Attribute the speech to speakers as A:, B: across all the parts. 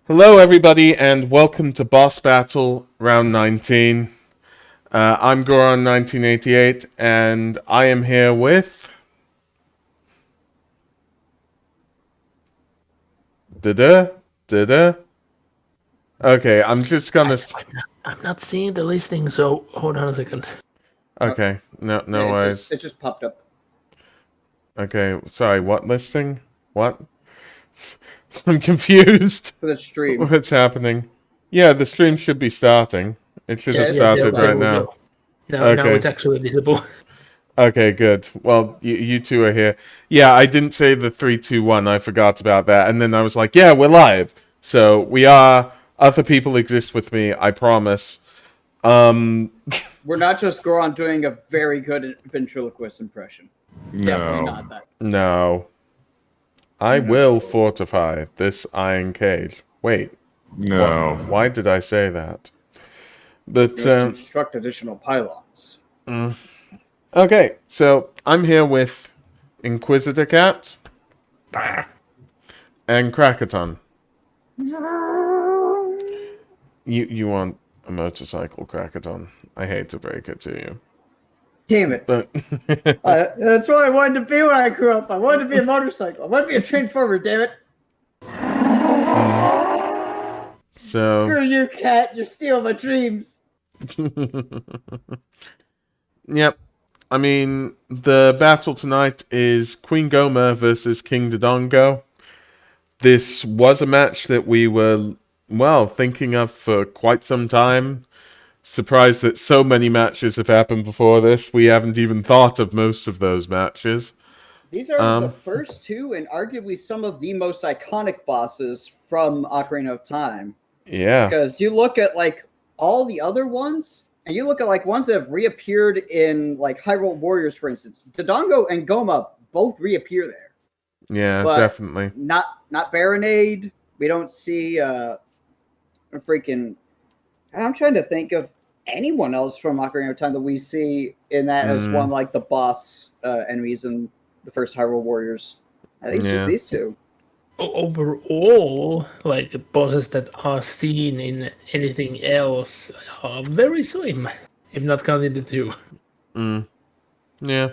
A: Hello, everybody, and welcome to Boss Battle Round 19. I'm Goron 1988, and I am here with... Da-da? Da-da? Okay, I'm just gonna...
B: I'm not seeing the listing, so hold on a second.
A: Okay, no
C: Yeah,
A: worries.
C: it just popped up
A: Okay, sorry, what listing? What? I'm confused.
C: for the stream.
A: What's happening? Yeah, the stream should be starting. It should have
C: Yes,
B: Yeah,
A: started
B: there
A: right
B: we
A: now.
B: go. Now
A: Okay.
B: it's actually visible.
A: Okay, good. Well, you two are here. Yeah, I didn't say the 3, 2, 1. I forgot about that. And then I was like, yeah, we're live. So we are. Other people exist with me, I promise.
C: We're not just Goron doing a very good ventriloquist impression. Definitely not that.
A: No. I will fortify this iron cage. Wait.
D: No.
A: Why did I say that? But,
C: Just construct additional pylons.
A: okay. So I'm here with Inquisitor Cat and Krakaton. You want a motorcycle, Krakaton. I hate to break it to you.
C: Damn it.
A: But
C: That's what I wanted to be when I grew up. I wanted to be a motorcycle. I wanted to be a transformer, damn it.
A: so
C: Screw you, cat. You're stealing my dreams.
A: yep. I mean, the battle tonight is Queen Goma versus King Dodongo. This was a match that we were, well, thinking of for quite some time. Surprised that so many matches have happened before this. We haven't even thought of most of those matches.
C: These are the first two and arguably some of the most iconic bosses from Ocarina of Time.
A: Yeah.
C: Because you look at like all the other ones, and you look at like ones that have reappeared in like Hyrule Warriors, for instance. Dodongo and Goma both reappear there.
A: Yeah,
C: But
A: definitely.
C: Not Baronade. We don't see a freaking. I'm trying to think of anyone else from Ocarina of Time that we see in that as one like the boss enemies in the first Hyrule Warriors. I think it's just these two.
B: Overall, like bosses that are seen in anything else are very slim, if not counting the two.
A: Yeah.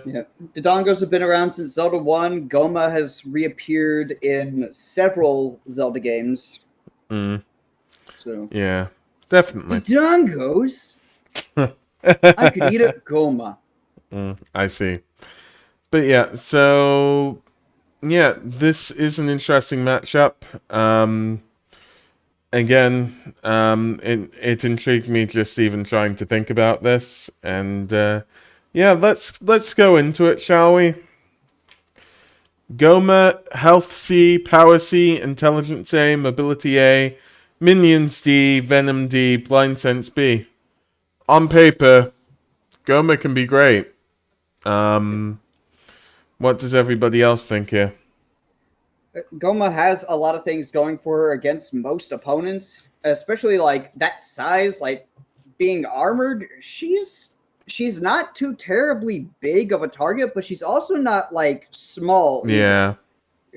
C: Yeah, Dodongos have been around since Zelda 1. Goma has reappeared in several Zelda games. So
A: Yeah, definitely.
C: Dodongos? I could eat a Goma.
A: I see. But yeah, so yeah, this is an interesting matchup. Again, it intrigued me just even trying to think about this, and yeah, let's go into it, shall we? Goma, Health C, Power C, Intelligence A, Mobility A, Minions D, Venom D, Blind Sense B. On paper, Goma can be great. What does everybody else think here?
C: Goma has a lot of things going for her against most opponents, especially like that size, like being armored. She's not too terribly big of a target, but she's also not like small.
A: Yeah.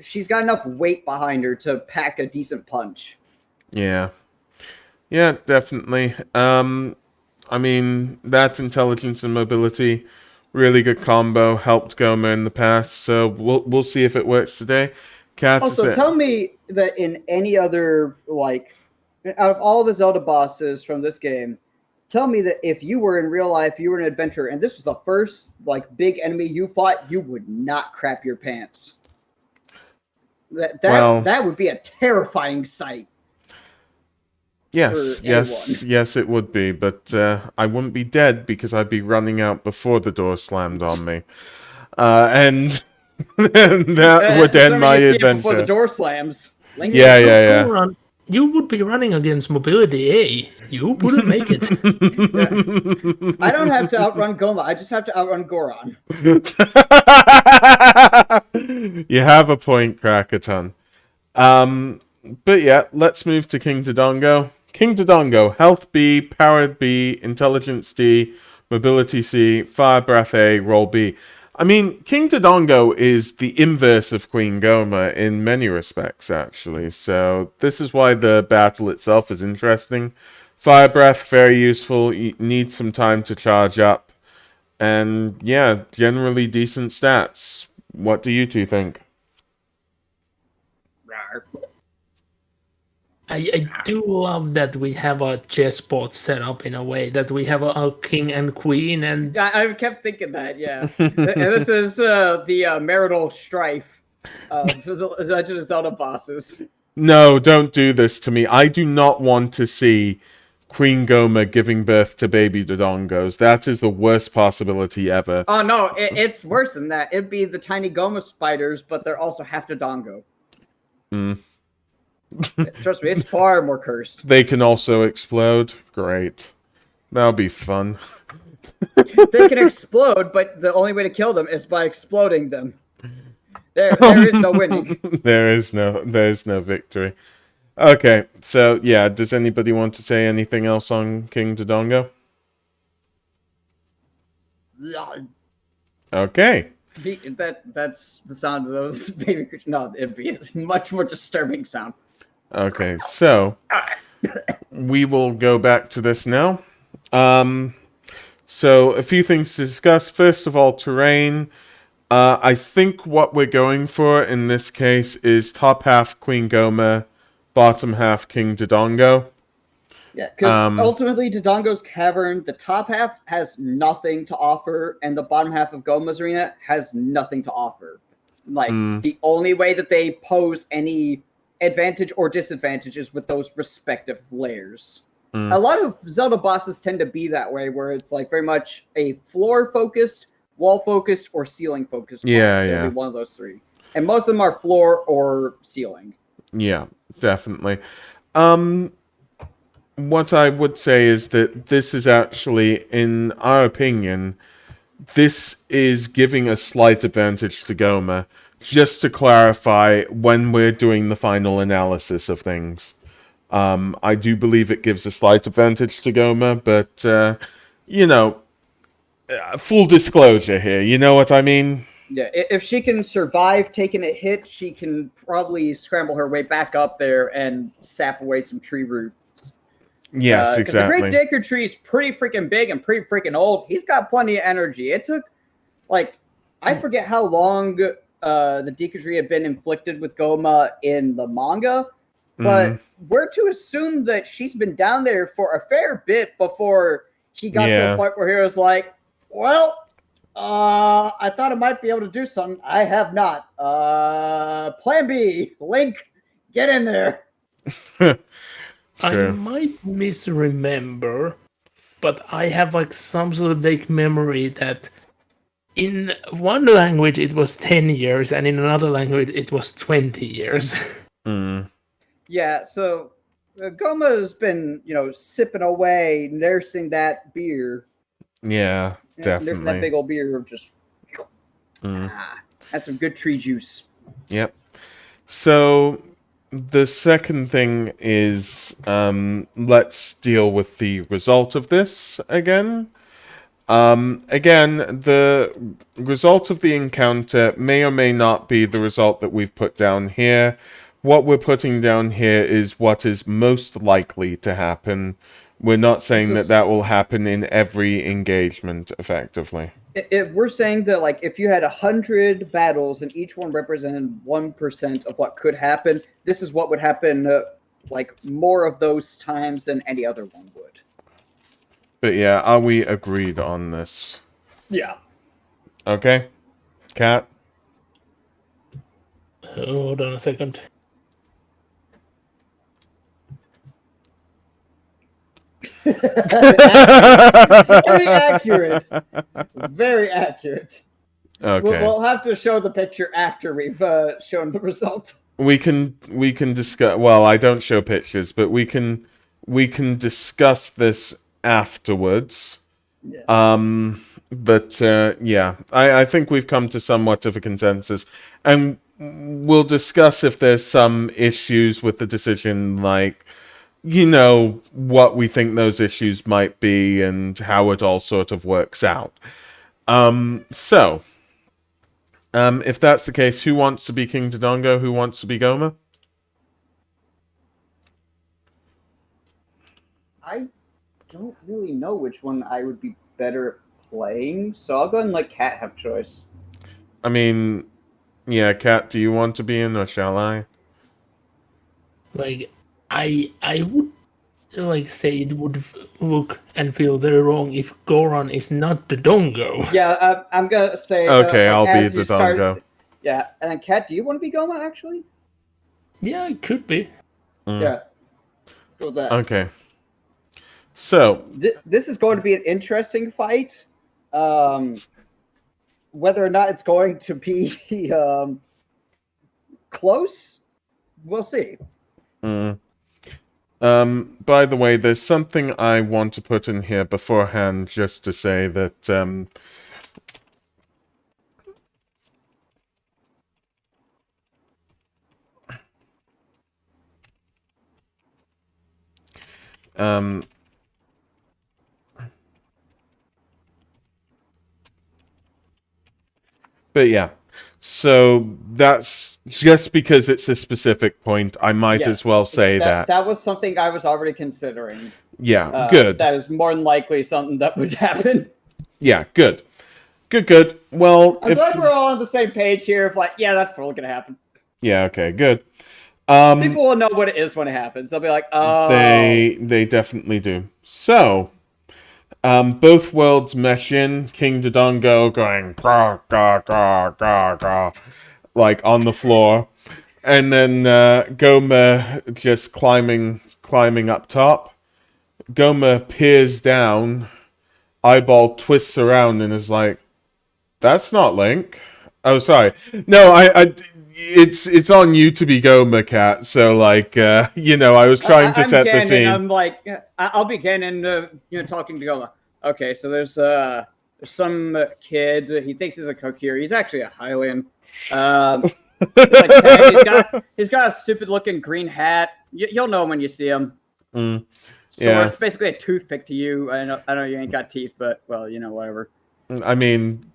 C: She's got enough weight behind her to pack a decent punch.
A: Yeah. Yeah, definitely. I mean, that intelligence and mobility, really good combo, helped Goma in the past, so we'll see if it works today. Cat
C: Also, tell me that in any other, like, out of all the Zelda bosses from this game, tell me that if you were in real life, you were an adventurer, and this was the first, like, big enemy you fought, you would not crap your pants. That would be a terrifying sight.
A: Yes, it would be, but I wouldn't be dead because I'd be running out before the door slammed on me. And that would end my adventure.
C: Before the door slams.
A: Yeah.
B: Goron, you would be running against Mobility A. You wouldn't make it.
C: Yeah. I don't have to outrun Goma. I just have to outrun Goron.
A: You have a point, Krakaton. But yeah, let's move to King Dodongo. King Dodongo, Health B, Powered B, Intelligence D, Mobility C, Fire Breath A, Roll B. I mean, King Dodongo is the inverse of Queen Goma in many respects, actually. So this is why the battle itself is interesting. Fire Breath, very useful. You need some time to charge up. And yeah, generally decent stats. What do you two think?
B: I do love that we have a chessboard set up in a way that we have a king and queen, and
C: I kept thinking that, yeah. And this is the marital strife of the Legend of Zelda bosses.
A: No, don't do this to me. I do not want to see Queen Goma giving birth to baby Dodongos. That is the worst possibility ever.
C: Oh no, it's worse than that. It'd be the tiny Goma spiders, but they're also half Dodongo. Trust me, it's far more cursed.
A: They can also explode. Great. That'll be fun.
C: They can explode, but the only way to kill them is by exploding them. There is no winning.
A: there is no victory. Okay, so yeah, does anybody want to say anything else on King Dodongo? Okay.
C: That's the sound of those baby creatures. No, it'd be a much more disturbing sound.
A: Okay, so we will go back to this now. So a few things to discuss. First of all, terrain. I think what we're going for in this case is top half Queen Goma, bottom half King Dodongo.
C: Yeah, because ultimately Dodongo's Cavern, the top half has nothing to offer, and the bottom half of Goma's Arena has nothing to offer. Like, the only way that they pose any advantage or disadvantage is with those respective layers. A lot of Zelda bosses tend to be that way, where it's like very much a floor-focused, wall-focused, or ceiling-focused boss.
A: Yeah.
C: One of those three. And most of them are floor or ceiling.
A: Yeah, definitely. What I would say is that this is actually, in our opinion, this is giving a slight advantage to Goma. Just to clarify, when we're doing the final analysis of things, I do believe it gives a slight advantage to Goma, but you know, full disclosure here. You know what I mean?
C: Yeah, if she can survive taking a hit, she can probably scramble her way back up there and sap away some tree roots.
A: Yes, exactly.
C: The Great Dacre Tree is pretty freaking big and pretty freaking old. He's got plenty of energy. It took, like, I forget how long the Dacre Tree had been inflicted with Goma in the manga, but we're to assume that she's been down there for a fair bit before she got to a point where he was like, well, I thought I might be able to do something. I have not. Plan B. Link, get in there.
B: I might misremember, but I have like some sort of vague memory that in one language it was 10 years and in another language it was 20 years.
C: Yeah, so Goma's been, sipping away, nursing that beer.
A: Yeah, definitely.
C: Nursing that big old beer of just... that's some good tree juice.
A: Yep. So the second thing is, let's deal with the result of this again. Again, the result of the encounter may or may not be the result that we've put down here. What we're putting down here is what is most likely to happen. We're not saying that will happen in every engagement, effectively.
C: If we're saying that, like, if you had 100 battles and each one represented 1% of what could happen, this is what would happen, more of those times than any other one would.
A: But yeah, are we agreed on this?
C: Yeah.
A: Okay. Kat?
B: Hold on a second.
C: Very accurate. Very accurate.
A: Okay.
C: We'll have to show the picture after we've shown the result.
A: We can discuss. Well, I don't show pictures, but we can discuss this afterwards.
C: Yeah.
A: But yeah, I think we've come to somewhat of a consensus, and we'll discuss if there's some issues with the decision, like, what we think those issues might be and how it all sort of works out. So If that's the case, who wants to be King Dodongo? Who wants to be Goma?
C: I don't really know which one I would be better at playing, so I'll go ahead and let Kat have choice.
A: I mean, yeah, Kat, do you want to be in, or shall I?
B: Like, I would like say it would look and feel very wrong if Goron is not the Dongo.
C: Yeah, I'm gonna say
A: Okay,
C: like
A: I'll be
C: as you start.
A: Dodongo.
C: Yeah, and then Kat, do you want to be Goma actually?
B: Yeah, it could be.
C: Yeah. Well, that.
A: Okay. So,
C: This is going to be an interesting fight. Whether or not it's going to be close, we'll see.
A: by the way, there's something I want to put in here beforehand just to say that, but yeah. So that's just because it's a specific point, I might as well say that.
C: That was something I was already considering.
A: Yeah, good.
C: That is more than likely something that would happen.
A: Yeah, good. Good. Well,
C: I'm glad we're all on the same page here. If like, yeah, that's probably gonna happen.
A: Yeah, okay, good.
C: People will know what it is when it happens. They'll be like, oh.
A: They definitely do. So, both worlds mesh in. King Dodongo going grah, grah, grah, grah, grah, like on the floor, and then Goma just climbing up top. Goma peers down, eyeball twists around, and is like, "That's not Link." Oh, sorry. No, it's on you to be Goma, Cat. So, like, I was trying to set the scene.
C: I'm like, I'll begin and talking to Goma. Okay, so there's some kid. He thinks he's a Kokiri. He's actually a Hylian. He's got a stupid looking green hat. You'll know him when you see him. So it's basically a toothpick to you. I know you ain't got teeth, but well, whatever.
A: I mean,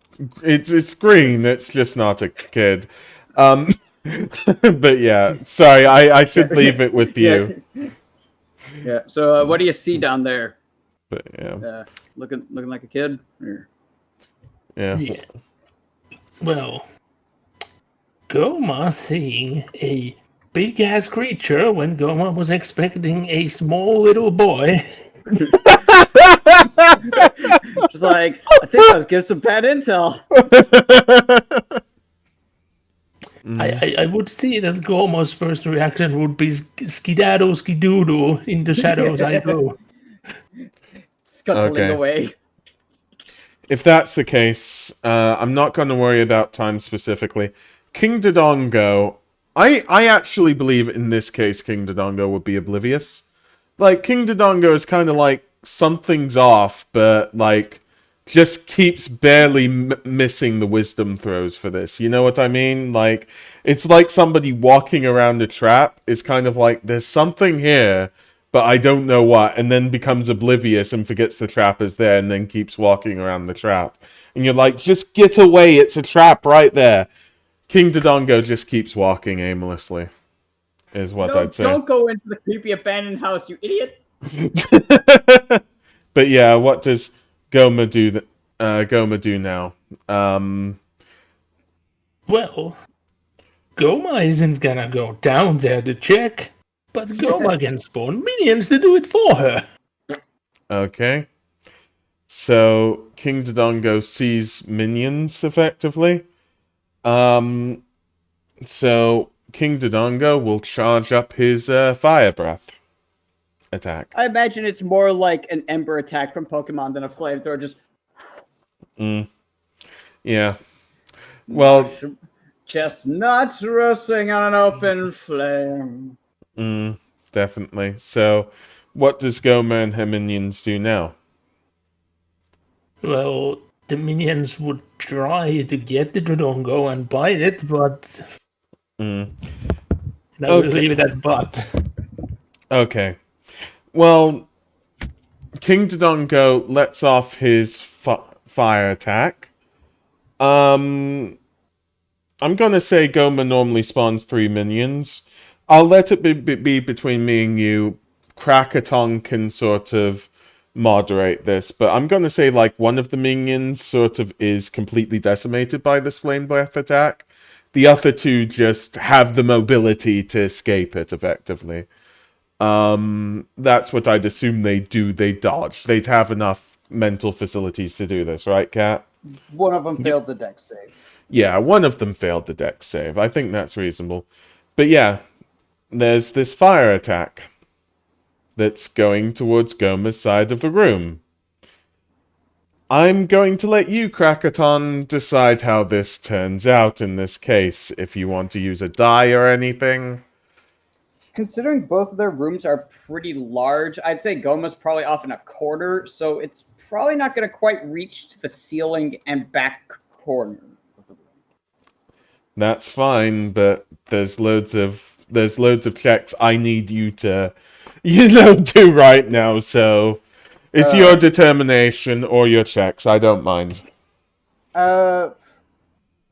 A: it's green. It's just not a kid. But yeah, sorry. I should leave it with you.
C: Yeah. So what do you see down there?
A: But yeah,
C: looking like a kid.
A: Yeah.
B: Well, Goma seeing a big ass creature when Goma was expecting a small little boy.
C: Just like, I think I'll give some bad intel.
B: I would see that Goma's first reaction would be skedaddle skedoodle in the shadows I go.
C: Scuttling away.
A: If that's the case, I'm not going to worry about time specifically. King Dodongo, I actually believe in this case King Dodongo would be oblivious. Like, King Dodongo is kind of like, something's off, but, like, just keeps barely missing the wisdom throws for this. You know what I mean? Like, it's like somebody walking around a trap is kind of like, there's something here, but I don't know what, and then becomes oblivious and forgets the trap is there and then keeps walking around the trap. And you're like, just get away, it's a trap right there. King Dodongo just keeps walking aimlessly, is what I'd say.
C: Don't go into the creepy abandoned house, you idiot!
A: But yeah, what does Goma do? Goma do now?
B: Well, Goma isn't gonna go down there to check, but Goma can spawn minions to do it for her.
A: Okay. So King Dodongo sees minions effectively. So King Dodongo will charge up his fire breath attack.
C: I imagine it's more like an ember attack from Pokemon than a flamethrower. Just.
A: Yeah. Well.
C: Chestnuts roasting on an open flame.
A: Definitely. So, what does Goma and her minions do now?
B: Well, the minions would try to get the Dodongo and bite it, but I will leave it at but.
A: Okay. Well, King Dodongo lets off his fire attack. I'm gonna say Goma normally spawns 3 minions. I'll let it be between me and you. Krakaton can sort of moderate this, but I'm gonna say like one of the minions sort of is completely decimated by this flame breath attack. The other two just have the mobility to escape it effectively. That's what I'd assume they do. They dodge. They'd have enough mental facilities to do this, right, Kat?
C: One of them failed the deck save.
A: Yeah, one of them failed the dex save. I think that's reasonable. But yeah, there's this fire attack that's going towards Goma's side of the room. I'm going to let you, Krakaton, decide how this turns out in this case, if you want to use a die or anything.
C: Considering both of their rooms are pretty large, I'd say Goma's probably off in a corner, so it's probably not going to quite reach to the ceiling and back corner of the room.
A: That's fine, but there's loads of checks I need you to, do right now, so it's your determination or your checks. I don't mind.
C: Are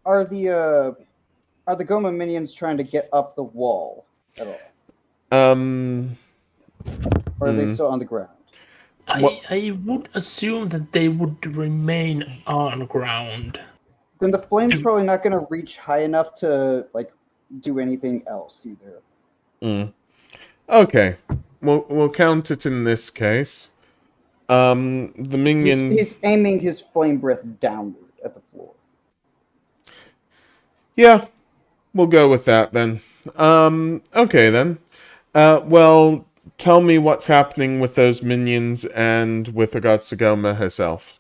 C: the Goma minions trying to get up the wall at all? Or are they still on the ground?
B: I would assume that they would remain on ground.
C: Then the flame's probably not going to reach high enough to like do anything else either.
A: Okay, we'll count it in this case. The minion.
C: He's aiming his flame breath downward at the floor.
A: Yeah, we'll go with that then. Okay then. Well, tell me what's happening with those minions and with regards to Goma herself.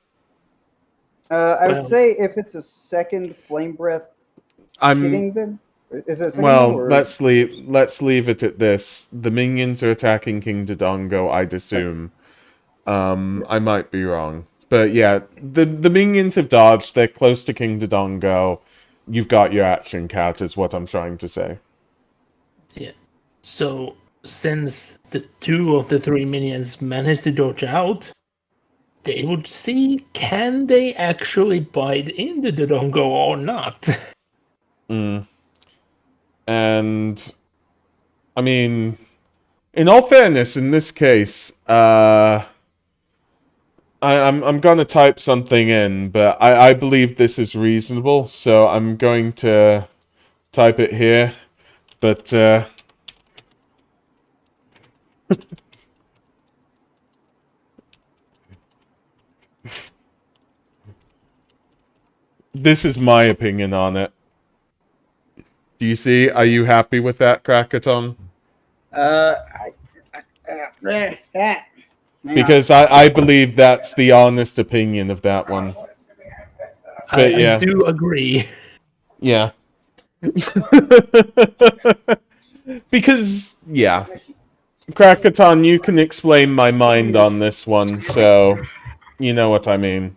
C: I would say if it's a second flame breath hitting them, is it a second
A: well,
C: one, or
A: let's leave it at this. The minions are attacking King Dodongo, I'd assume. I might be wrong. But yeah, the minions have dodged, they're close to King Dodongo. You've got your action, Cat, is what I'm trying to say.
B: Yeah. So, since the 2 of the 3 minions managed to dodge out, they would see can they actually bite into the Dodongo or not.
A: And, I mean, in all fairness, in this case, I'm gonna type something in, but I believe this is reasonable, so I'm going to type it here. But this is my opinion on it. Do you see? Are you happy with that, Krakaton? Because I believe that's the honest opinion of that one. But yeah.
B: I do agree.
A: Yeah. Because, yeah. Krakaton, you can explain my mind on this one, so you know what I mean.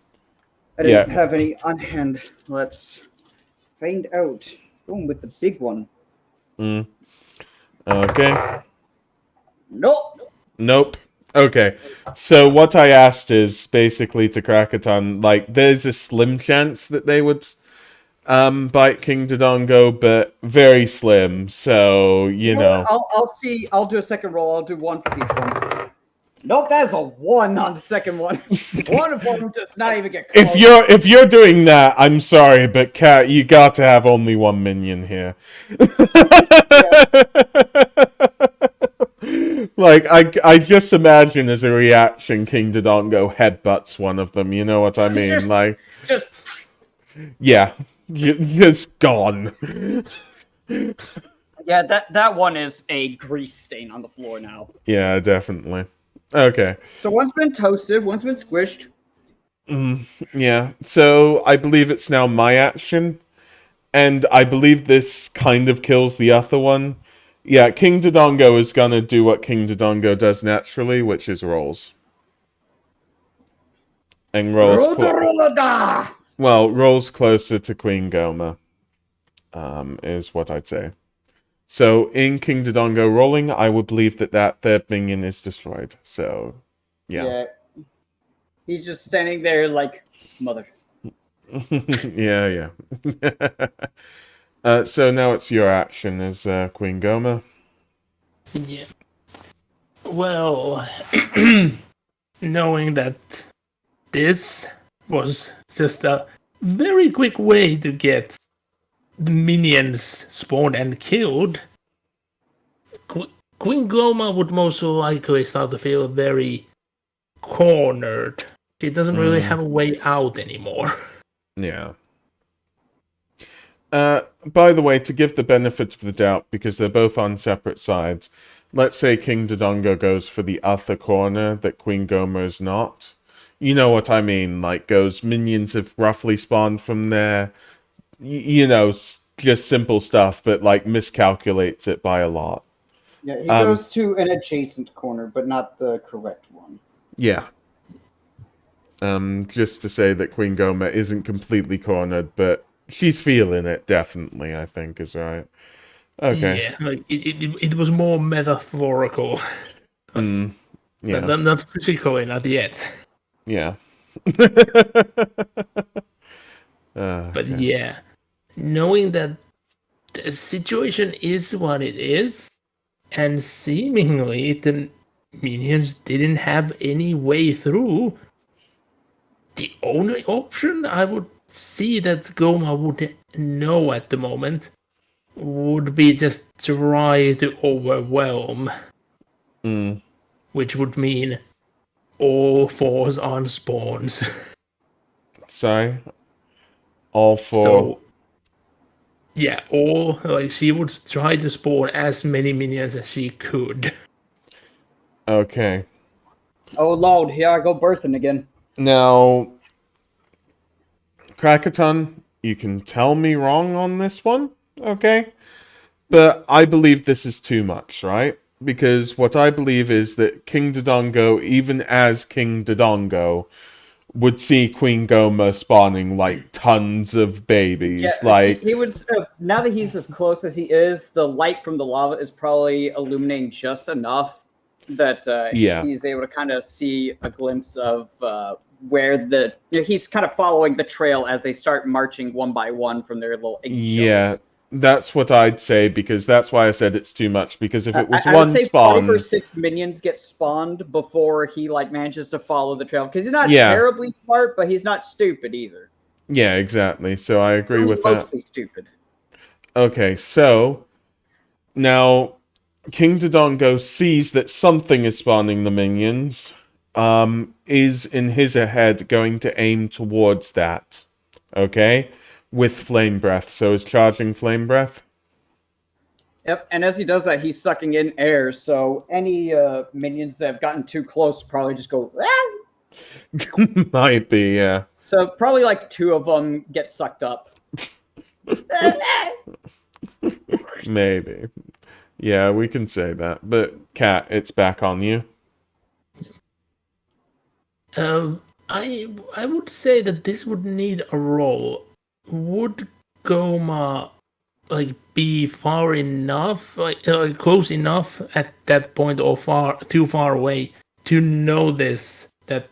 C: I didn't have any on hand. Let's find out. Going with the big one.
A: Okay.
C: Nope.
A: Okay. So what I asked is basically to Krakaton, like, there's a slim chance that they would bite King Dodongo, but very slim. So, you know.
C: I'll see. I'll do a second roll. I'll do one for each one. Nope, that is a 1 on the second one. One of them does not even get close.
A: If you're doing that, I'm sorry, but Cat, you got to have only one minion here. Like, I just imagine as a reaction, King Dodongo headbutts one of them. You know what I mean?
C: Just
A: yeah, just gone.
C: yeah, that one is a grease stain on the floor now.
A: Yeah, definitely. Okay.
C: So one's been toasted, one's been squished.
A: Yeah, so I believe it's now my action, and I believe this kind of kills the other one. Yeah, King Dodongo is gonna do what King Dodongo does naturally, which is rolls. And rolls rolls closer to Queen Goma, is what I'd say. So, in King Dodongo rolling, I would believe that third minion is destroyed. So, yeah.
C: He's just standing there like, mother.
A: Yeah. So now it's your action as Queen Goma.
B: Yeah. Well, knowing that this was just a very quick way to get the minions spawned and killed, Queen Goma would most likely start to feel very cornered. She doesn't really have a way out anymore.
A: Yeah. By the way, to give the benefit of the doubt, because they're both on separate sides, let's say King Dodongo goes for the other corner that Queen Goma is not. You know what I mean? Like, goes, minions have roughly spawned from there. You know, just simple stuff, but, like, miscalculates it by a lot.
C: Yeah, he goes to an adjacent corner, but not the correct one.
A: Yeah. Just to say that Queen Goma isn't completely cornered, but she's feeling it, definitely, I think, is right. Okay.
B: Yeah, like it was more metaphorical.
A: Yeah.
B: Not physically, not yet.
A: Yeah.
B: But yeah, knowing that the situation is what it is, and seemingly the minions didn't have any way through, the only option I would see that Goma would know at the moment would be just try to overwhelm. Which would mean all fours on spawns.
A: Sorry? All four.
B: So, yeah, she would try to spawn as many minions as she could.
A: Okay.
C: Oh Lord, here I go birthing again.
A: Now, Krakaton, you can tell me wrong on this one, okay? But I believe this is too much, right? Because what I believe is that King Dodongo, even as King Dodongo, would see Queen Goma spawning like tons of babies.
C: Yeah,
A: like
C: he would. Now that he's as close as he is, the light from the lava is probably illuminating just enough that he's able to kind of see a glimpse of where he's kind of following the trail as they start marching one by one from their little
A: yeah. That's what I'd say, because that's why I said it's too much. Because if it was
C: I
A: one
C: would say
A: spawn,
C: 5 or 6 minions get spawned before he manages to follow the trail. Because he's not terribly smart, but he's not stupid either.
A: Yeah, exactly. So I agree with that.
C: Mostly stupid.
A: Okay, so now King Dodongo sees that something is spawning the minions. Is in his head going to aim towards that. Okay? With Flame Breath. So is charging Flame Breath?
C: Yep, and as he does that, he's sucking in air, so any minions that have gotten too close probably just go, ah!
A: Might be, yeah.
C: So probably 2 of them get sucked up.
A: Maybe. Yeah, we can say that. But, Kat, it's back on you.
B: I would say that this would need a roll. Would Goma be far enough, close enough at that point, or too far away to know that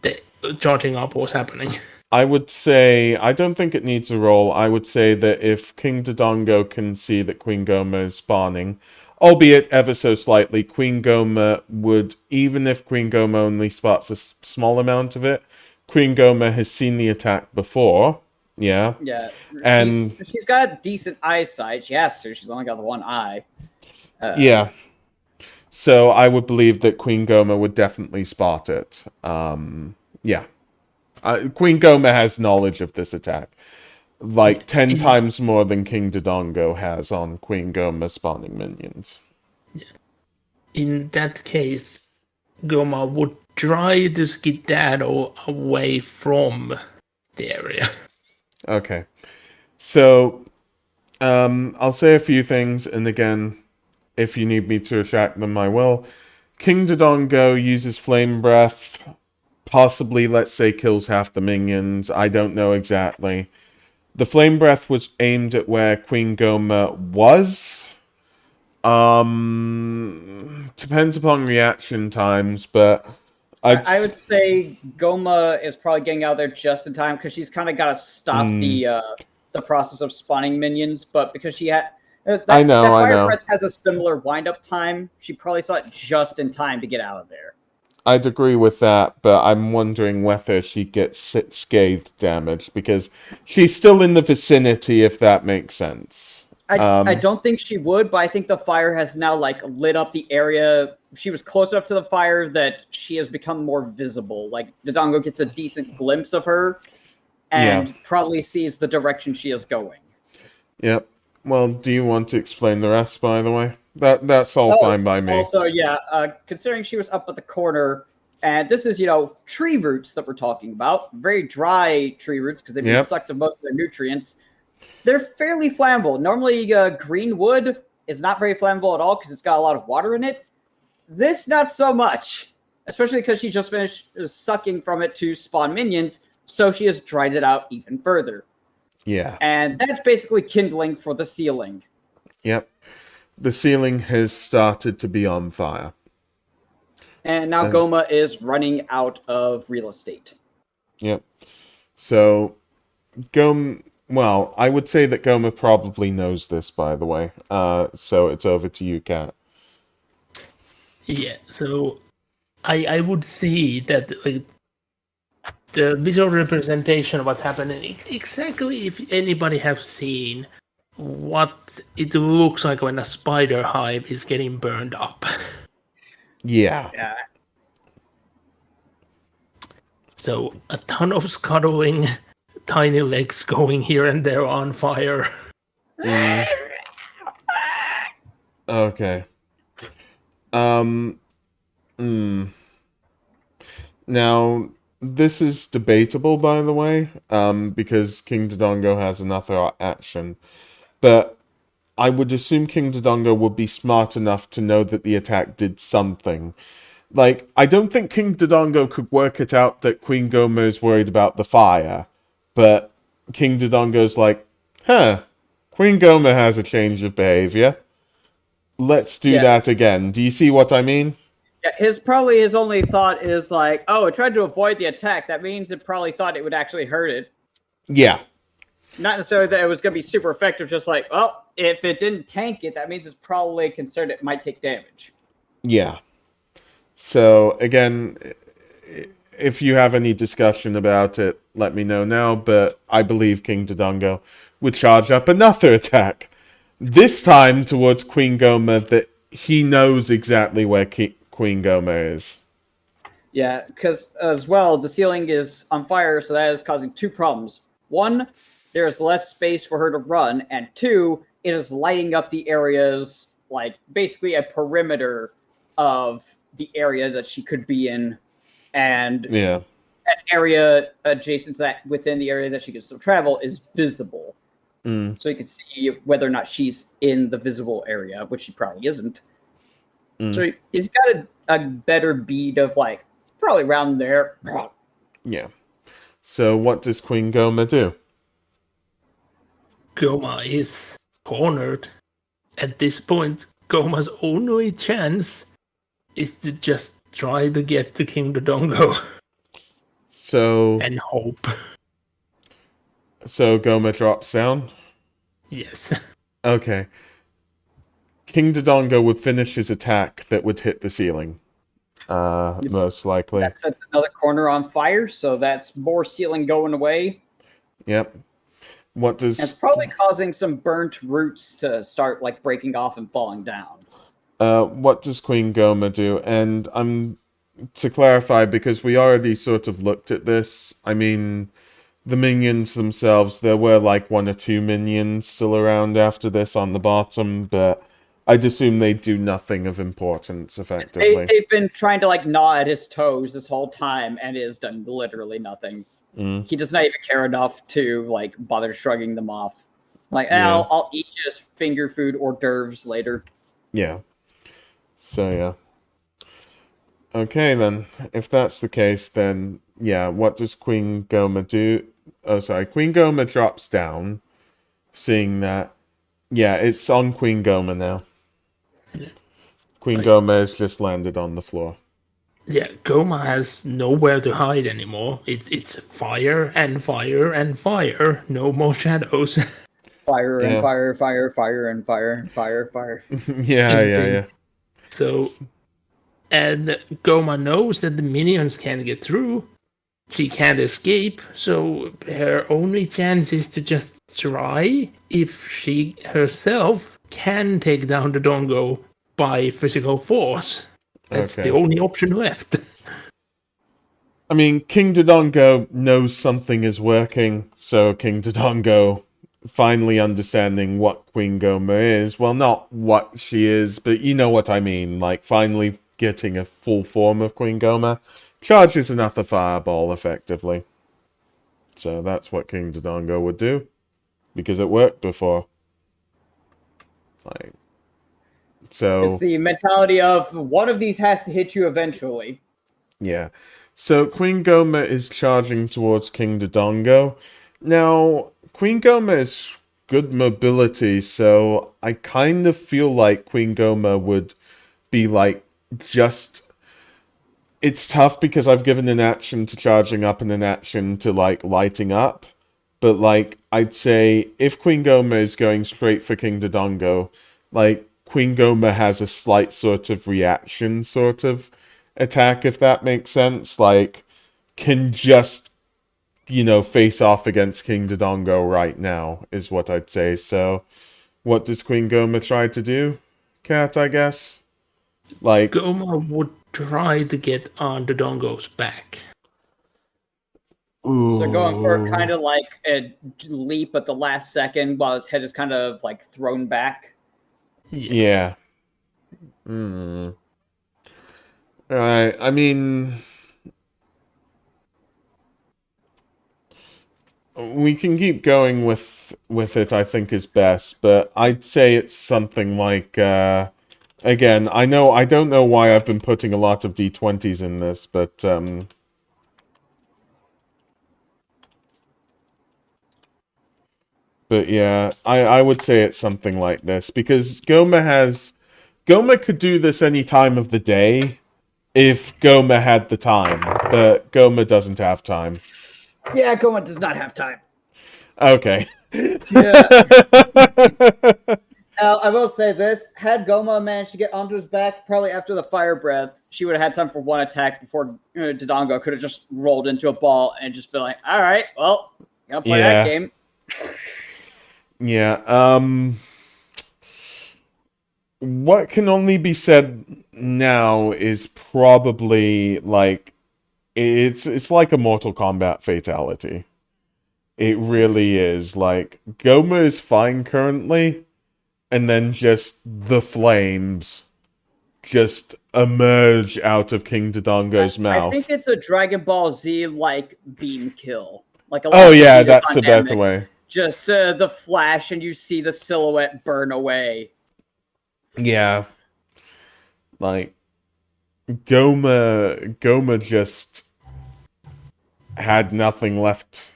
B: the charging up was happening?
A: I would say, I don't think it needs a roll. I would say that if King Dodongo can see that Queen Goma is spawning, albeit ever so slightly, Queen Goma would, even if Queen Goma only spots a small amount of it, Queen Goma has seen the attack before. Yeah.
C: Yeah.
A: And
C: she's got decent eyesight. She has to. She's only got the one eye.
A: Yeah. So I would believe that Queen Goma would definitely spot it. Yeah. Queen Goma has knowledge of this attack. 10 times more than King Dodongo has on Queen Goma spawning minions.
B: In that case, Goma would try to skedaddle away from the area.
A: Okay. So, I'll say a few things, and again, if you need me to retract them, I will. King Dodongo uses Flame Breath, possibly, let's say, kills half the minions. I don't know exactly. The Flame Breath was aimed at where Queen Goma was. Depends upon reaction times, but
C: I would say Goma is probably getting out there just in time because she's kind of got to stop the the process of spawning minions, but because she had that
A: I know.
C: fire breath has a similar wind up time, she probably saw it just in time to get out of there.
A: I'd agree with that, but I'm wondering whether she gets scathed damage because she's still in the vicinity, if that makes sense.
C: I don't think she would, but I think the fire has now like lit up the area. She was close enough to the fire that she has become more visible. Like Dodongo gets a decent glimpse of her and probably sees the direction she is going.
A: Yep. Well, do you want to explain the rest, by the way? That's all fine by me.
C: Also, considering she was up at the corner, and this is, tree roots that we're talking about, very dry tree roots because they've been sucked of most of their nutrients. They're fairly flammable. Normally, green wood is not very flammable at all because it's got a lot of water in it. This, not so much, especially because she just finished sucking from it to spawn minions, so she has dried it out even further.
A: Yeah.
C: And that's basically kindling for the ceiling.
A: Yep. The ceiling has started to be on fire.
C: And now Goma is running out of real estate.
A: Yep. So, well, I would say that Goma probably knows this, by the way. So it's over to you, Kat.
B: Yeah, so I would see that the visual representation of what's happening, exactly if anybody have seen what it looks like when a spider hive is getting burned up.
A: Yeah.
B: So a ton of scuttling, tiny legs going here and there on fire.
A: Okay. Now, this is debatable, by the way, because King Dodongo has another action. But I would assume King Dodongo would be smart enough to know that the attack did something. Like, I don't think King Dodongo could work it out that Queen Goma is worried about the fire. But King Dodongo's like, Queen Goma has a change of behavior. Let's do that again. Do you see what I mean?
C: Yeah, his only thought is like, oh, it tried to avoid the attack. That means it probably thought it would actually hurt it.
A: Yeah.
C: Not necessarily that it was going to be super effective, just like, well, if it didn't tank it, that means it's probably concerned it might take damage.
A: Yeah. So, again, if you have any discussion about it, let me know now, but I believe King Dodongo would charge up another attack. This time towards Queen Goma that he knows exactly where Queen Goma is.
C: Yeah, because as well, the ceiling is on fire, so that is causing two problems. One, there is less space for her to run, and two, it is lighting up the areas, like basically a perimeter of the area that she could be in, and an area adjacent to that within the area that she can still travel is visible. So you can see whether or not she's in the visible area, which she probably isn't. So he's got a better bead of like probably around there.
A: Yeah. So what does Queen Goma do?
B: Goma is cornered. At this point, Goma's only chance is to just try to get to King Dodongo. And hope.
A: So Goma drops down?
B: Yes.
A: Okay. King Dodongo would finish his attack that would hit the ceiling. Most likely.
C: That sets another corner on fire, so that's more ceiling going away.
A: Yep.
C: It's probably causing some burnt roots to start like breaking off and falling down.
A: What does Queen Goma do? And to clarify, because we already sort of looked at this, I mean, the minions themselves, there were like 1 or 2 minions still around after this on the bottom, but I'd assume they do nothing of importance, effectively.
C: They've been trying to like gnaw at his toes this whole time, and it has done literally nothing. He does not even care enough to like bother shrugging them off. Like, I'll eat you as finger food hors d'oeuvres later.
A: Yeah. So, yeah. Okay, then. If that's the case, then, yeah, what does Queen Goma do? Oh, sorry. Queen Goma drops down, seeing that. Yeah, it's on Queen Goma now. Queen Goma has just landed on the floor.
B: Yeah, Goma has nowhere to hide anymore. It's fire and fire and fire. No more shadows.
C: Fire and
A: Yeah.
C: fire, fire, fire and fire, fire, fire.
A: Yeah, yeah,
B: Indeed.
A: yeah.
B: So, and Goma knows that the minions can't get through. She can't escape, so her only chance is to just try if she herself can take down the Dongo by physical force. That's the
A: Okay.
B: only option left.
A: I mean, King Dodongo knows something is working, so King Dodongo finally understanding what Queen Goma is. Well, not what she is, but you know what I mean. Like, finally getting a full form of Queen Goma. Charges another fireball, effectively. So that's what King Dodongo would do. Because it worked before. Like,
C: It's
A: so,
C: the mentality of one of these has to hit you eventually.
A: yeah. So Queen Goma is charging towards King Dodongo. Now, Queen Goma is good mobility, so I kind of feel like Queen Goma would be like just. It's tough because I've given an action to charging up and an action to like lighting up. But like I'd say if Queen Goma is going straight for King Dodongo, like Queen Goma has a slight sort of reaction sort of attack, if that makes sense. Like can just, face off against King Dodongo right now, is what I'd say. So what does Queen Goma try to do? Cat, I guess? Like,
B: Goma would try to get on the Dongo's back.
C: So going for kind
A: ooh.
C: of like a leap at the last second while his head is kind of like thrown back.
B: Yeah.
A: Yeah. Hmm. Alright, I mean, we can keep going with it, I think is best, but I'd say it's something like again, I don't know why I've been putting a lot of D20s in this, but yeah, I would say it's something like this because Goma could do this any time of the day if Goma had the time, but Goma doesn't have time.
C: Yeah, Goma does not have time.
A: Okay.
C: Yeah. I will say this: had Goma managed to get onto his back, probably after the fire breath, she would have had time for one attack before Dodongo could have just rolled into a ball and just been like, "All right, well, gotta play that
A: Yeah.
C: game."
A: Yeah. What can only be said now is probably like it's like a Mortal Kombat fatality. It really is. Like Goma is fine currently, and then just the flames just emerge out of King Dodongo's
C: I think
A: mouth.
C: it's a Dragon Ball Z like beam kill, like a
A: Oh
C: lot of
A: yeah,
C: Vegeta's
A: that's a better
C: dynamic.
A: way.
C: Just the flash, and you see the silhouette burn away.
A: Yeah. Like Goma just had nothing left,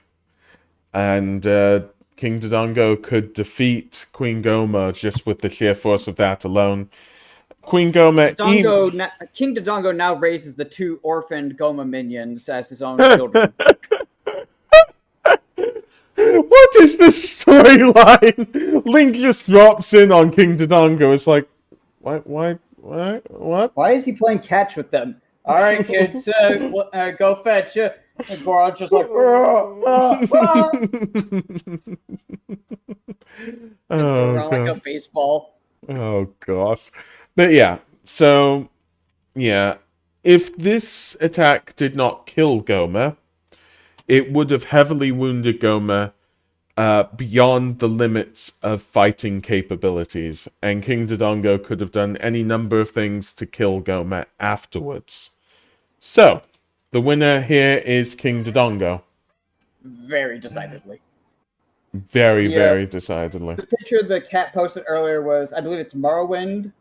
A: and King Dodongo could defeat Queen Goma just with the sheer force of that alone. Queen Goma,
C: King Dodongo now raises the two orphaned Goma minions as his own children.
A: what is this storyline? Link just drops in on King Dodongo. It's like, what?
C: Why is he playing catch with them? All right, kids, go fetch. And Goron's just like, throw
A: oh
C: around like a
A: god.
C: baseball.
A: Oh gosh. But yeah, so yeah, if this attack did not kill Goma, it would have heavily wounded Goma beyond the limits of fighting capabilities, and King Dodongo could have done any number of things to kill Goma afterwards. So, the winner here is King Dodongo.
C: Very decidedly.
A: Very,
C: Yeah,
A: very decidedly.
C: the picture the cat posted earlier was, I believe it's Morrowind.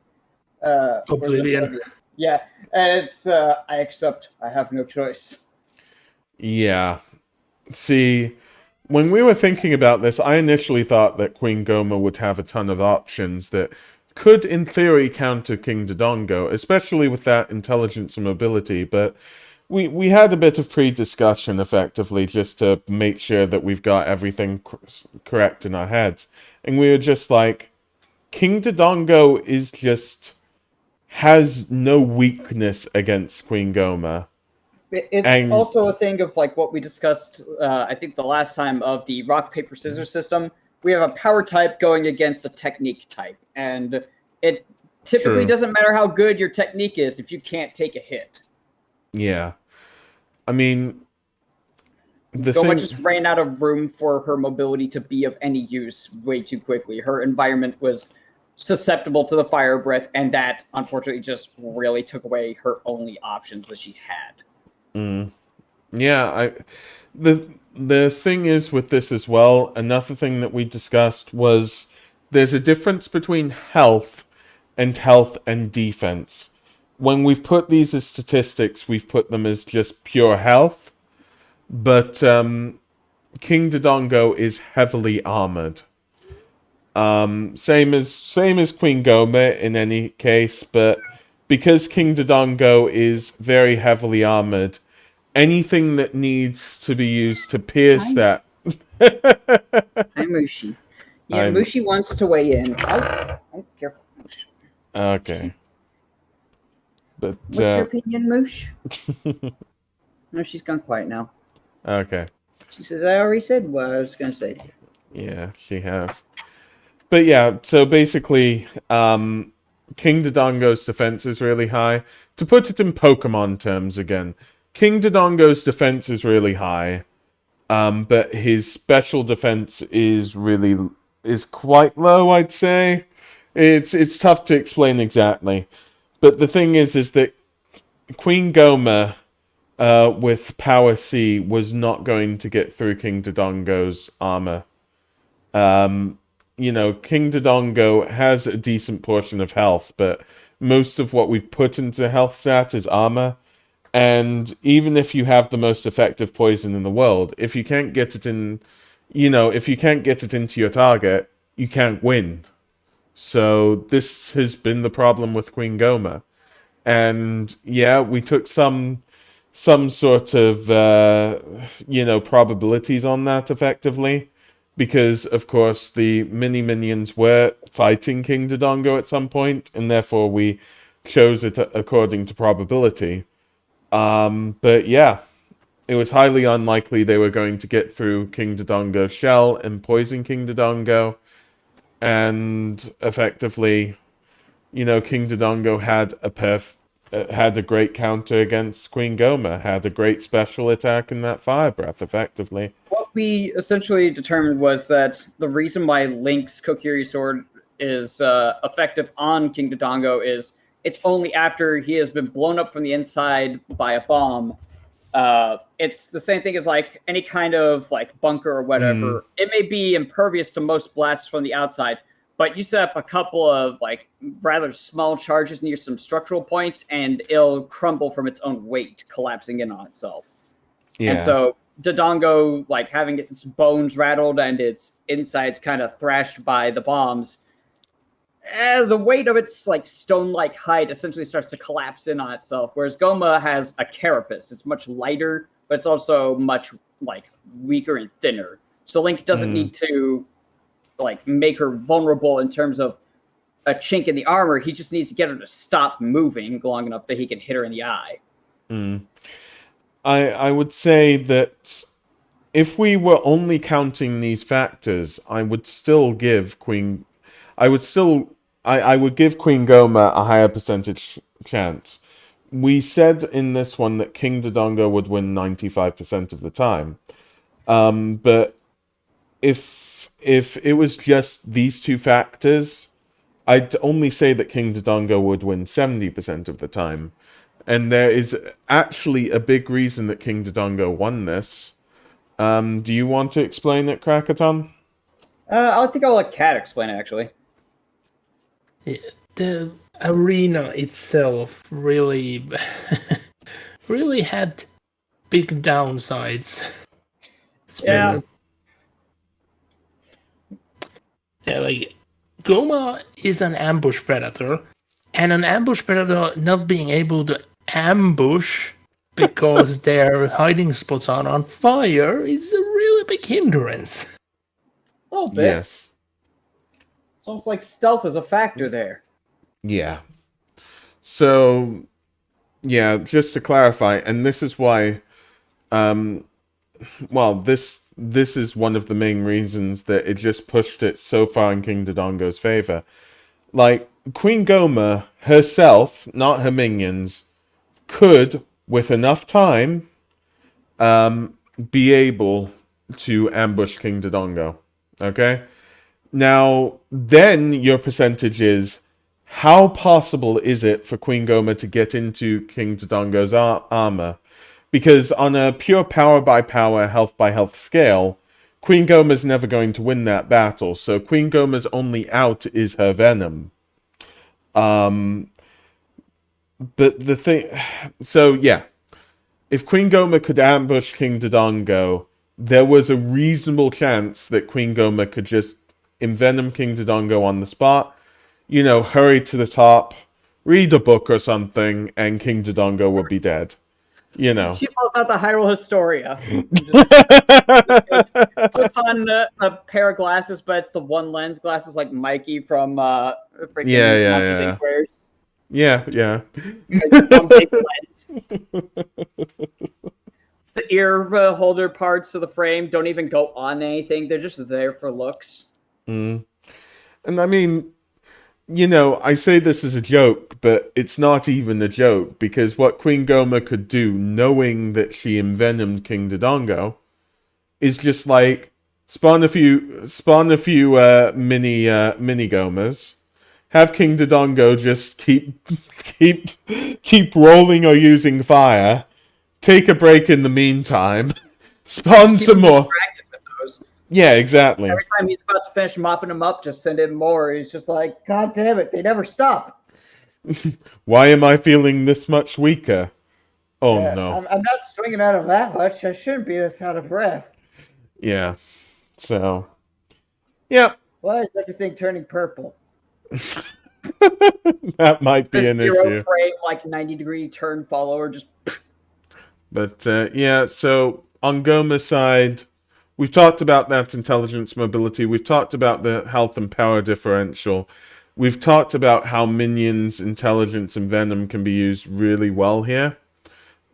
C: Or is it
B: Oblivion.
C: Oblivion? Yeah, and it's I accept. I have no choice.
A: Yeah. See, when we were thinking about this, I initially thought that Queen Goma would have a ton of options that could in theory counter King Dodongo, especially with that intelligence and mobility, but we had a bit of pre-discussion effectively just to make sure that we've got everything correct in our heads. And we were just like, King Dodongo is just has no weakness against Queen Goma.
C: It's
A: And
C: also a thing of like what we discussed, I think the last time, of the rock paper scissors system. We have a power type going against a technique type, and it typically
A: true.
C: doesn't matter how good your technique is if you can't take a hit.
A: Yeah. I mean, the
C: Goma
A: thing
C: just ran out of room for her mobility to be of any use way too quickly. Her environment was susceptible to the fire breath, and that unfortunately just really took away her only options that she had.
A: Yeah, the thing is with this as well, another thing that we discussed was there's a difference between health and defense. When we've put these as statistics, we've put them as just pure health, but King Dodongo is heavily armored. Same as Queen Goma in any case, but because King Dodongo is very heavily armored, anything that needs to be used to pierce
C: Hi,
A: that.
C: hi, Mushi. Yeah,
A: I'm
C: Mushi wants to weigh in. Oh, careful, Moosh.
A: okay, but
C: What's your opinion, Moosh? No, she's gone quiet now.
A: okay,
C: She says, I already said what I was going to say.
A: yeah, she has. But yeah, so basically, King Dodongo's defense is really high. To put it in Pokemon terms again, King Dodongo's defense is really high, but his special defense is quite low, I'd say. It's tough to explain exactly. But the thing is that Queen Goma with Power C was not going to get through King Dodongo's armor. King Dodongo has a decent portion of health, but most of what we've put into health stat is armor. And even if you have the most effective poison in the world, if you can't get it if you can't get it into your target, you can't win. So this has been the problem with Queen Goma. And yeah, we took some sort of probabilities on that effectively, because of course the mini minions were fighting King Dodongo at some point, and therefore we chose it according to probability. But yeah, it was highly unlikely they were going to get through King Dodongo's shell and poison King Dodongo, and effectively, King Dodongo had a great counter against Queen Goma, had a great special attack in that fire breath, effectively.
C: What we essentially determined was that the reason why Link's Kokiri sword is effective on King Dodongo is it's only after he has been blown up from the inside by a bomb. It's the same thing as like any kind of like bunker or whatever. It may be impervious to most blasts from the outside, but you set up a couple of like rather small charges near some structural points, and it'll crumble from its own weight, collapsing in on itself. And
A: Yeah.
C: so Dodongo, like having its bones rattled and its insides kind of thrashed by the bombs, the weight of its like stone-like hide essentially starts to collapse in on itself. Whereas Goma has a carapace; it's much lighter, but it's also much like weaker and thinner. So Link doesn't need to like make her vulnerable in terms of a chink in the armor. He just needs to get her to stop moving long enough that he can hit her in the eye.
A: I would say that if we were only counting these factors, I would still give Queen. I would give Queen Goma a higher percentage chance. We said in this one that King Dodongo would win 95% of the time. But if it was just these two factors, I'd only say that King Dodongo would win 70% of the time. And there is actually a big reason that King Dodongo won this. Do you want to explain it, Krakaton?
C: I think I'll let Kat explain it, actually.
B: The arena itself really really had big downsides.
C: Yeah.
B: Yeah, like Goma is an ambush predator, and an ambush predator not being able to ambush because their hiding spots are on fire is a really big hindrance.
C: A little bit.
A: Yes.
C: It's almost like stealth is a factor there.
A: Yeah. So, yeah, just to clarify, and this is why, well, this is one of the main reasons that it just pushed it so far in King Dodongo's favor. Like, Queen Goma herself, not her minions, could, with enough time, be able to ambush King Dodongo. Okay? Now, then your percentage is, how possible is it for Queen Goma to get into King Dodongo's armor? Because on a pure power by power, health by health scale, Queen Goma's never going to win that battle. So Queen Goma's only out is her venom. But the thing, so yeah, if Queen Goma could ambush King Dodongo, there was a reasonable chance that Queen Goma could just envenom King Dodongo on the spot, you know, hurry to the top, read a book or something, and King Dodongo would be dead. You know.
C: She pulls out the Hyrule Historia. Puts on a pair of glasses, but it's the one lens glasses like Mikey from freaking Monsters
A: Yeah.
C: Inc. wears.
A: Yeah.
C: Like one big lens. The ear holder parts of the frame don't even go on anything. They're just there for looks.
A: And I mean, you know, I say this as a joke, but it's not even a joke, because what Queen Goma could do, knowing that she envenomed King Dodongo, is just like spawn a few mini Gomas, have King Dodongo just keep rolling or using fire, take a break in the meantime, spawn
C: Keep
A: some
C: him
A: more.
C: distracted with those.
A: Yeah, exactly.
C: Every time he's about to finish mopping them up, just send in more. He's just like, God damn it, they never stop.
A: Why am I feeling this much weaker? Oh
C: Yeah,
A: no.
C: I'm not swinging out of that much. I shouldn't be this out of breath.
A: Yeah. So, yeah,
C: Why is everything turning purple?
A: that might be
C: The
A: an
C: zero
A: issue.
C: frame, like 90-degree turn follower, just
A: But yeah, so on Goma's side, we've talked about that intelligence mobility. We've talked about the health and power differential. We've talked about how minions, intelligence, and venom can be used really well here.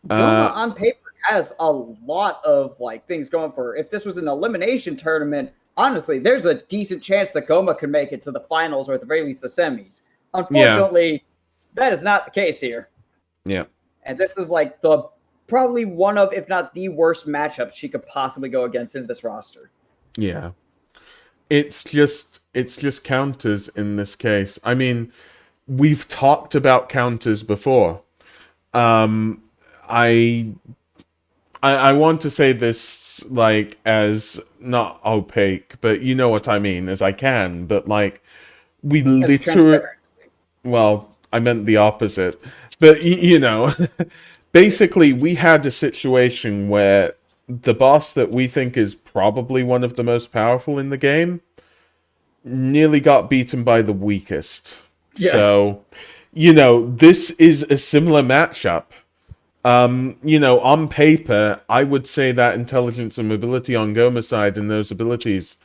C: Goma on paper has a lot of like things going for her. If this was an elimination tournament, honestly, there's a decent chance that Goma could make it to the finals or at the very least the semis. Unfortunately, that is not the case here.
A: Yeah.
C: And this is like the probably one of, if not the worst matchup she could possibly go against in this roster.
A: Yeah. It's just counters in this case. I mean, we've talked about counters before. I want to say this like as not opaque, but you know what I mean, as I can, but like we literally, well, I meant the opposite. But you know, basically we had a situation where the boss that we think is probably one of the most powerful in the game nearly got beaten by the weakest.
C: Yeah.
A: So, you know, this is a similar matchup. You know, on paper, I would say that intelligence and mobility on Goma's side and those abilities,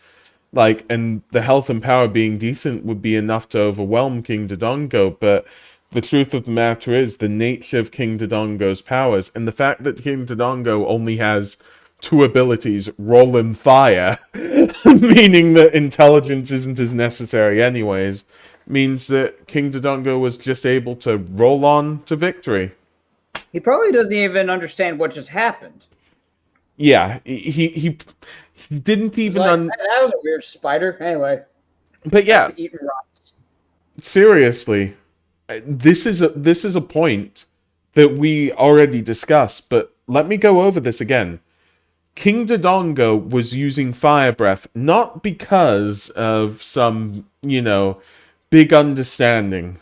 A: like, and the health and power being decent would be enough to overwhelm King Dodongo, but the truth of the matter is the nature of King Dodongo's powers, and the fact that King Dodongo only has two abilities, roll and fire, meaning that intelligence isn't as necessary anyways, means that King Dodongo was just able to roll on to victory.
C: He probably doesn't even understand what just happened.
A: Yeah, he didn't even
C: that was a weird spider. Anyway,
A: but yeah,
C: eating rocks.
A: Seriously, this is a point that we already discussed, but let me go over this again. King Dodongo was using fire breath not because of some, you know, big understanding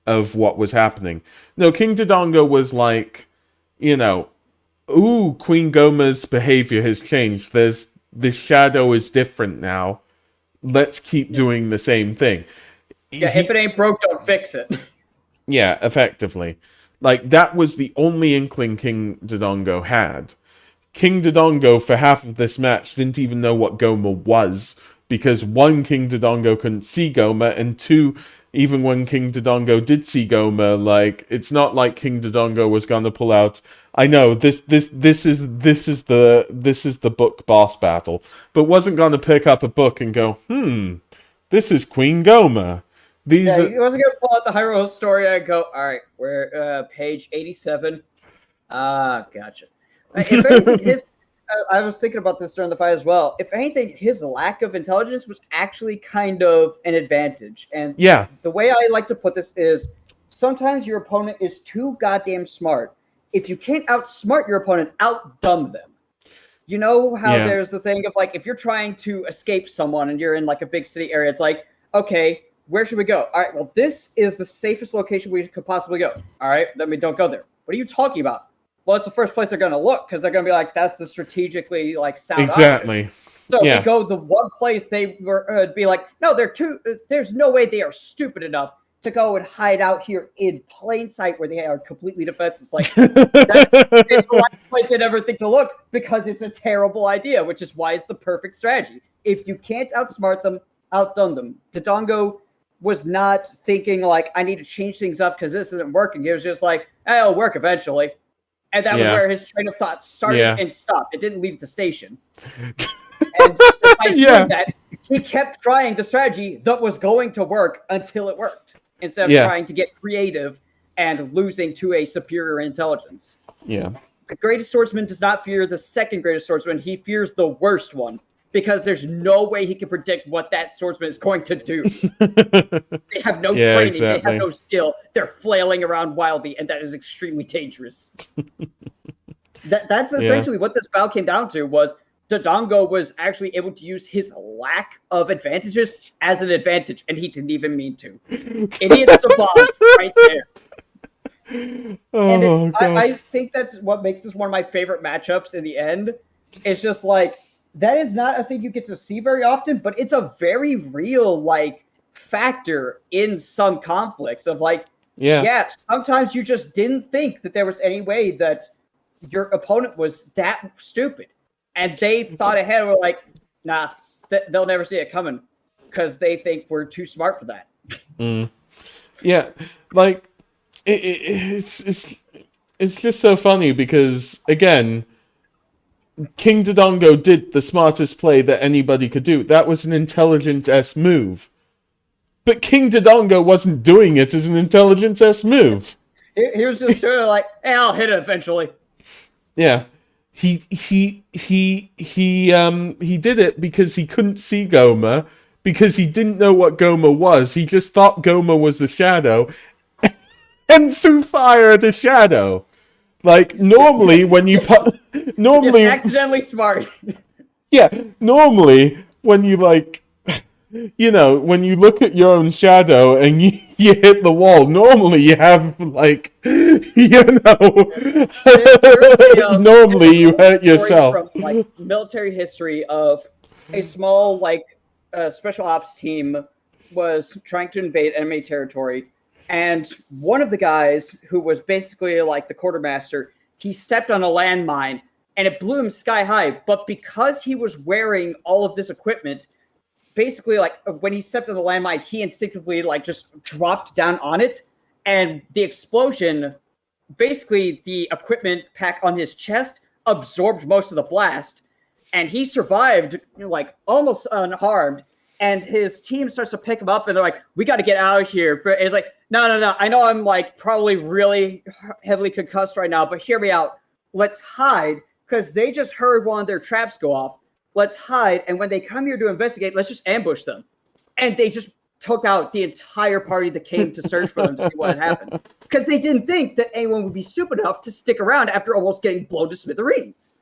A: of what was happening. No, King Dodongo was like, you know, ooh, Queen Goma's behavior has changed. The shadow is different now. Let's keep doing the same thing.
C: Yeah, if it ain't broke, don't fix it.
A: Yeah, effectively. Like, that was the only inkling King Dodongo had. King Dodongo, for half of this match, didn't even know what Goma was, because one, King Dodongo couldn't see Goma, and two, even when King Dodongo did see Goma, like, it's not like King Dodongo was gonna pull out, I know, this is the book boss battle, but wasn't gonna pick up a book and go, this is Queen Goma. These
C: Yeah,
A: are,
C: he wasn't gonna pull out the Hyrule story and go, all right, we're page 87. Ah, gotcha. If anything, I was thinking about this during the fight as well. If anything, his lack of intelligence was actually kind of an advantage. And
A: yeah,
C: the way I like to put this is sometimes your opponent is too goddamn smart. If you can't outsmart your opponent, outdumb them. You know how
A: Yeah.
C: there's the thing of like, if you're trying to escape someone and you're in like a big city area, it's like, okay, where should we go? All right, well, this is the safest location we could possibly go. All right, then we don't go there. What are you talking about? Well, it's the first place they're going to look because they're going to be like, that's the strategically like sound
A: exactly.
C: option. So
A: Yeah.
C: if we go the one place they were be like, no, there's no way they are stupid enough to go and hide out here in plain sight where they are completely defenseless. Like, it's the last place they'd ever think to look because it's a terrible idea, which is why it's the perfect strategy. If you can't outsmart them, outdone them. Dodongo was not thinking like, I need to change things up because this isn't working. It was just like, it'll work eventually. And that was where his train of thought started and stopped. It didn't leave the station. And by doing that, he kept trying the strategy that was going to work until it worked, instead of trying to get creative and losing to a superior intelligence.
A: Yeah.
C: The greatest swordsman does not fear the second greatest swordsman. He fears the worst one because there's no way he can predict what that swordsman is going to do. They have no training. Exactly. They have no skill. They're flailing around wildly, and that is extremely dangerous. That's essentially what this battle came down to, was Dodongo was actually able to use his lack of advantages as an advantage, and he didn't even mean to. Idiot savant right there. And I think that's what makes this one of my favorite matchups in the end. It's just like, that is not a thing you get to see very often, but it's a very real like factor in some conflicts of like, sometimes you just didn't think that there was any way that your opponent was that stupid. And they thought ahead and were like, nah, they'll never see it coming because they think we're too smart for that.
A: Yeah, like, it's just so funny because, again, King Dodongo did the smartest play that anybody could do. That was an intelligence-S move. But King Dodongo wasn't doing it as an intelligence-S move.
C: He was just sort of like, hey, I'll hit it eventually.
A: Yeah. He did it because he couldn't see Goma, because he didn't know what Goma was. He just thought Goma was the shadow, and threw fire at the shadow. Like, normally when you normally
C: just accidentally smart.
A: Yeah, normally when you like, you know, when you look at your own shadow and you hit the wall, normally you have like, you know, normally you hurt yourself.
C: From like military history of a small like special ops team was trying to invade enemy territory, and one of the guys who was basically like the quartermaster, he stepped on a landmine and it blew him sky high. But because he was wearing all of this equipment, basically, like, when he stepped on the landmine, he instinctively, like, just dropped down on it. And the explosion, basically, the equipment pack on his chest absorbed most of the blast. And he survived, you know, like, almost unharmed. And his team starts to pick him up, and they're like, we got to get out of here. And it's like, no. I know I'm, like, probably really heavily concussed right now, but hear me out. Let's hide, because they just heard one of their traps go off. Let's hide, and when they come here to investigate, let's just ambush them. And they just took out the entire party that came to search for them to see what had happened. Because they didn't think that anyone would be stupid enough to stick around after almost getting blown to smithereens.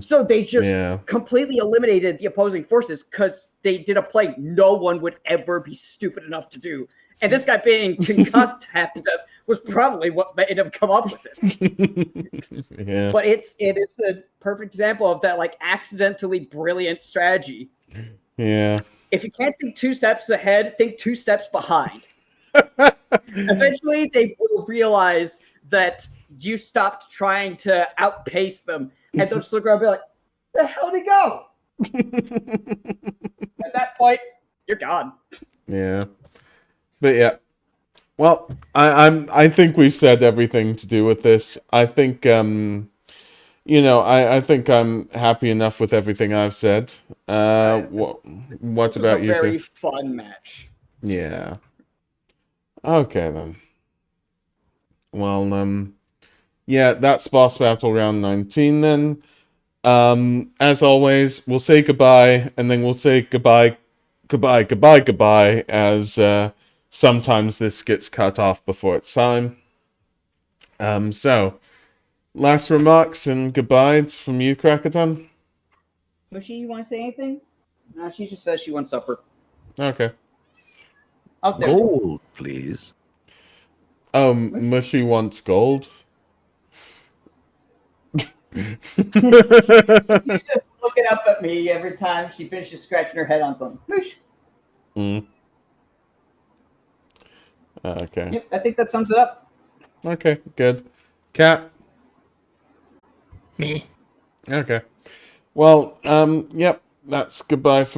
C: So they just completely eliminated the opposing forces because they did a play no one would ever be stupid enough to do. And this guy being concussed half to death was probably what made him come up with it. But it is the perfect example of that, like, accidentally brilliant strategy.
A: Yeah.
C: if you can't think 2 steps ahead, think 2 steps behind. Eventually, they will realize that you stopped trying to outpace them, and they'll just look around and be like, "The hell did he go?" At that point, you're gone.
A: Yeah. But yeah. Well, I think we've said everything to do with this. I think I think I'm happy enough with everything I've said. What
C: This was
A: about
C: a
A: you
C: very
A: two?
C: fun match.
A: Yeah. Okay then. Well, yeah, that's boss battle round 19 then. As always, we'll say goodbye, and then we'll say goodbye, goodbye, goodbye, goodbye, as sometimes this gets cut off before it's time. So, last remarks and goodbyes from you, Crackerton?
C: Mushy, you want to say anything? No, she just says she wants supper.
A: Okay.
C: Out there.
D: Gold, please.
A: Mushy wants gold.
C: She's just looking up at me every time she finishes scratching her head on something. Moosh.
A: Okay.
C: Yep, I think that sums it up.
A: Okay, good. Cat?
B: Me.
A: Okay. Well, yep, that's goodbye for